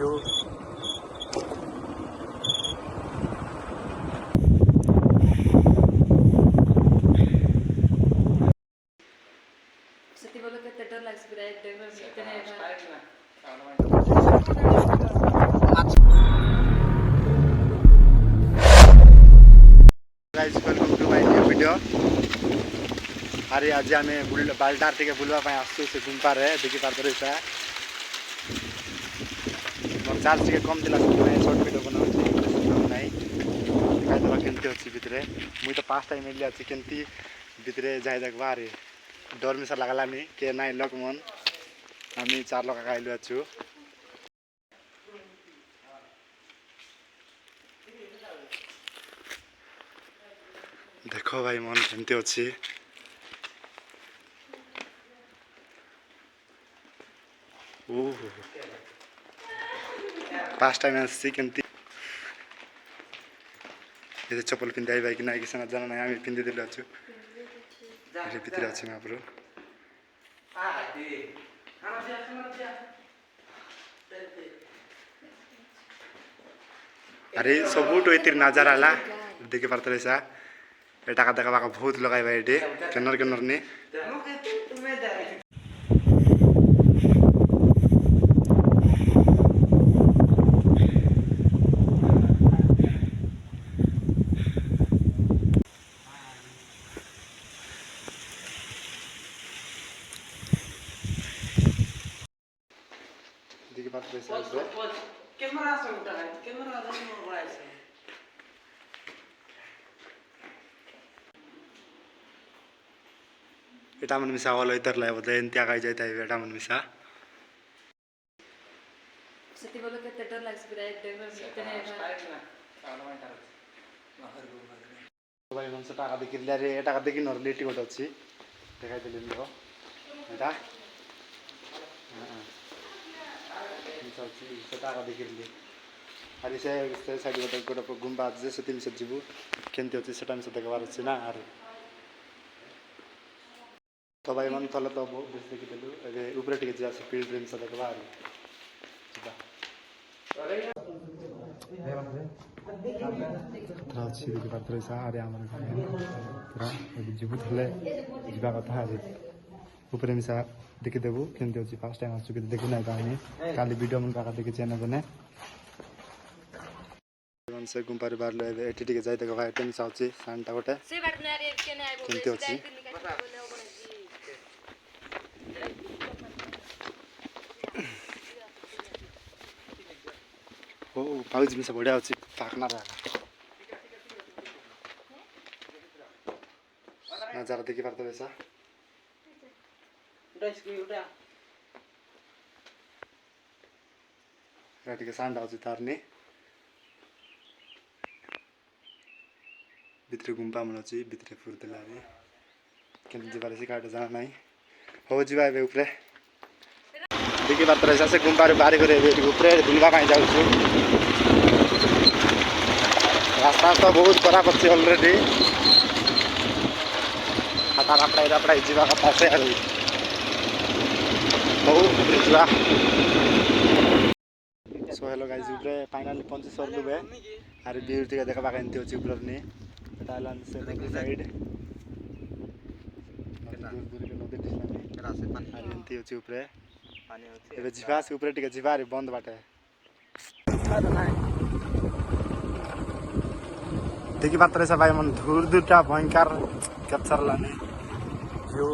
view. बोलो कितने डर लग रहा है डेंगू में कितने guys welcome to my new video. अरे आज आम बाल्टार टे बुलवाई आसू से गुंपा रे देखी पार्थ रही मोर चार्ज टे कम थी शॉर्ट वीडियो बनाऊँ ना देखाईदेवा केमती अच्छी भितर मुई तो 5 टाइम मिली अच्छी केमती भितर जाए देखा अरे डर मिसा लगलानी के ना लोक मन आम 4 लोक आइलु अच्छु देखो भाई मन केमती अच्छी पास टाइम आसी केमती ये चप्पल पिंधि आई कि ना कि जाना ना आम पिंधि देलु अच्छु भितर अच्छी महाप्रभु अरे सबुठ ये नजारा ला देखी पार्थ रहा एटा देखा बहुत लगाई ये केनर केनर नी देखी पार्थ रहा कैमरा से उठा है कैमरा नहीं हो रहा है एटा मन मिसा वाला इधर लाए बोलते हैं त्या जाता है एटा मन मिसा सती बोलो कितने डर लग रहा है डेंगू में कितने भाई मन से टाका देखी रे टाका देखी नर लेटी गोटे अच्छी देखाई देली लो एटा टाका देखी अरे से साइड गोटे गुंबा जे से तीन से जीवु केमती अच्छी से देखबार अच्छी ना आर तो भाई मन तले तो बहुत बेस देखीदेलु ए ऊपर टिके जा से फील्ड ड्रीम से देखबा आर अच्छी देखी पार्थ रहा अरे आम पूरा जीवु थे जा कथा ऊपर मिसा देखीदेबू केमती अच्छी फास्ट टाइम आसू देखी ना कहानी काली वीडियो मन का देखी चेना बने से गुंपारी बार ले एटी टिके जाई देखा एटे मिसा अच्छी सानटा गोटे केमती अच्छी ओ पाउज मिसा बढ़िया अच्छी फाकना रहा नजारा देखी पार्थ रहा टे सांडा अच्छी तारनी भितर गुंपा मन अच्छी भितर फुरदेला केमती जीवार से काट जाना ना हो जीवा ए ऊपर देखी पार्थ रहा से गुंपार बाहर कर ऊपर बुलवा जाऊँ रास्ता तो बहुत खराब अच्छे अलरेडी हाथा रापड़ा रापड़ा जीवा कथा से सो हेलो गाइस ऊपर फाइनली पहुंची सरलु बे अरे व्यू टिके देखा एमती अच्छी ऊपर नी से नदी साइड दूर के नदी दिसलानी अरे एमती अच्छी ऊपर एबे जीवा से ऊपर टिके जीवा रे बंद बाटे देखी पार्थ रहा भाई मन दूर दूरटा भयंकर कैप्चर लानी व्यू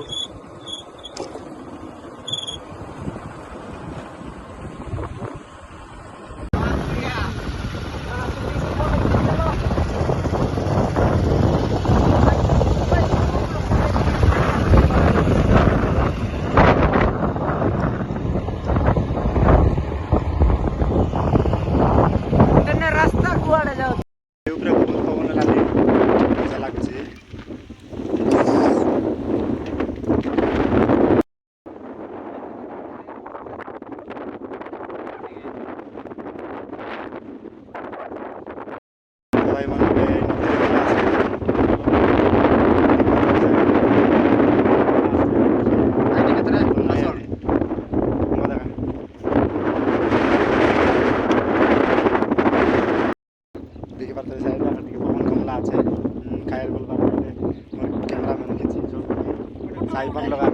साइबन लगा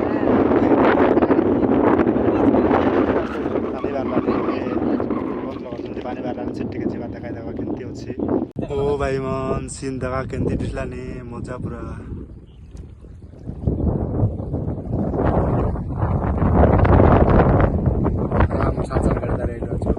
पानी बाहर छिट्टिके ଯିବା ଦେଖାଇଦେବା କେମିତି ଅଛି। ଓ ଭାଇ ମନ ସିନ୍ ଦେଖା କେମିତି ଦିଶିଲାନି ମଜା ପୁରା। ଆମ ସାଚନ ଗାଡ଼ିରେ ଏଇଠି ଅଛୁ।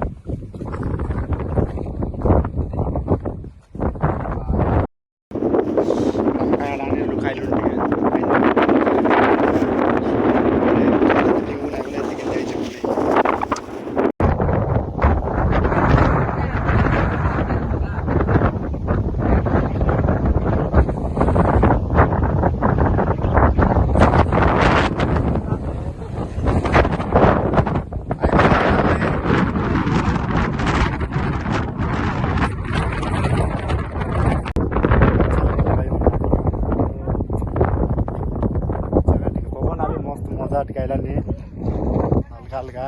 मजा टिकाइलानी हल्का हल्का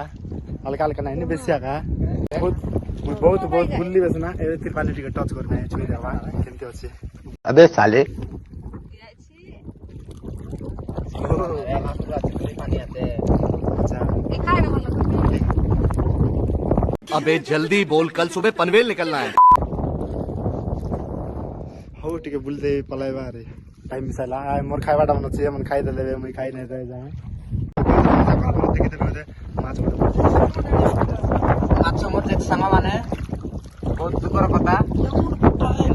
हल्का हल्का नहीं बेसी आका बहुत बहुत बहुत बुल्ली बेस ना ए तिरपाली टिके टच करना है छुई देवा केमती अछि। अबे साले अबे जल्दी बोल, कल सुबह पनवेल निकलना है। हो टिके बुलदे पलाइबा रे टाइम मिसाला आ मोर खाइबाटा मन छै मन खाइ देले मुई खाइ नै रह जा देखि देबे माछ ମାଛ ମତେ ସାଙ୍ଗମାନେ ବହୁତ ଦୁଃଖର କଥା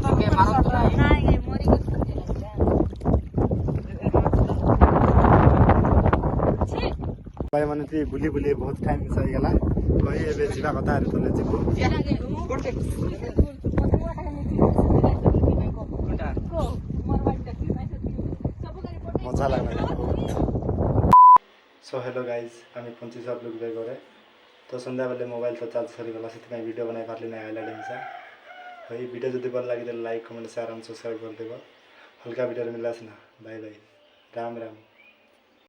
ଟିକେ ମାରନ୍ତୁ ନାହିଁ। भाई माने ती बुली बुली बहुत टाइम मिस गेला कहि एबे जिबा कथा रे तले जिबो मजा लागला सो हेलो गाइस आमी पंची सब लोग बे करे तो संध्या बेले मोबाइल तो चार्ज सरी गला सेति वीडियो बनाई पारली ना आइला डेमसा भाई वीडियो जदी भल लागी तो like comment share and subscribe कर देबो हल्का वीडियो मिलास ना बाय बाय राम राम।